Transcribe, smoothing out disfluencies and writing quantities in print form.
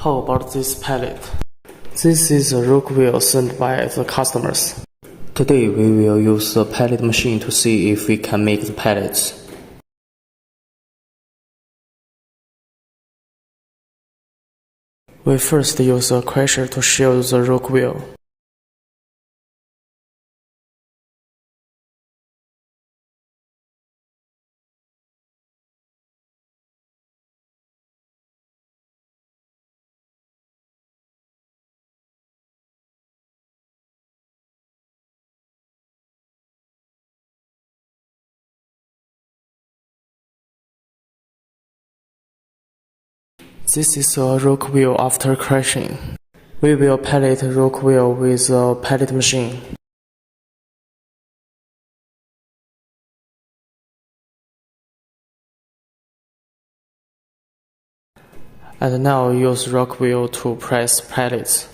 How about this pallet? This is a rock wheel sent by the customers. Today we will use the pallet machine to see if we can make the pallets. We first use a crusher to shield the rock wheel. This is a rock wheel after crushing. We will pallet rock wheel with a pallet machine. And now use rock wheel to press pallets.